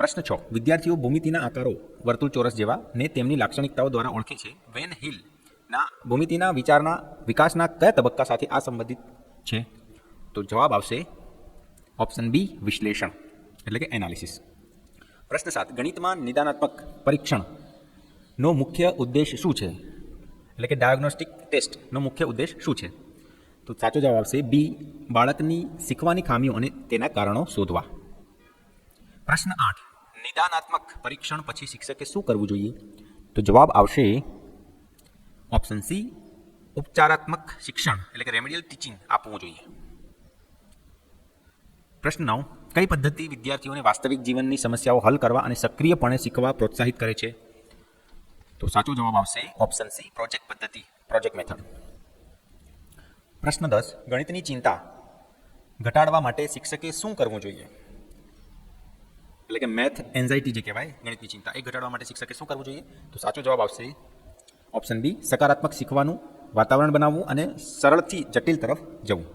પ્રશ્ન 6. વિદ્યાર્થીઓ ભૂમિતિના આકારો વર્તુળ, ચોરસ જેવા ને તેમની લાક્ષણિકતાઓ દ્વારા ઓળખે છે. વેન હિલના ભૂમિતિના વિકાસના કયા તબક્કા સાથે આ સંબંધિત છે? તો જવાબ આવશે ઓપ્શન બી, વિશ્લેષણ એટલે કે એનાલિસિસ. પ્રશ્ન 7. ગણિતમાં નિદાનાત્મક પરીક્ષણનો મુખ્ય ઉદ્દેશ શું છે? એટલે કે ડાયગ્નોસ્ટિક ટેસ્ટનો મુખ્ય ઉદ્દેશ શું છે? તો સાચો જવાબ આવશે બી, બાળકની શીખવાની ખામીઓ અને તેના કારણો શોધવા. પ્રશ્ન 8. નિદાનાત્મક પરીક્ષણ પછી શિક્ષકે શું કરવું જોઈએ? તો જવાબ આવશે ઓપ્શન સી, ઉપચારાત્મક શિક્ષણ એટલે કે રેમેડિયલ ટીચિંગ આપવું જોઈએ. પ્રશ્ન 9. કઈ પદ્ધતિ વિદ્યાર્થીઓને વાસ્તવિક જીવનની સમસ્યાઓ હલ કરવા અને સક્રિયપણે શીખવા પ્રોત્સાહિત કરે છે? તો સાચો જવાબ આવશે ઓપ્શન સી, પ્રોજેક્ટ પદ્ધતિ, પ્રોજેક્ટ મેથડ. પ્રશ્ન 10. ગણિતની ચિંતા ઘટાડવા માટે શિક્ષકે શું કરવું જોઈએ? એટલે કે મેથ એન્ઝાઇટી જે કહેવાય, ગણિતની ચિંતા એ ઘટાડવા માટે શિક્ષકે શું કરવું જોઈએ? તો સાચો જવાબ આવશે ઓપ્શન બી, સકારાત્મક શીખવાનું વાતાવરણ બનાવવું અને સરળથી જટિલ તરફ જવું.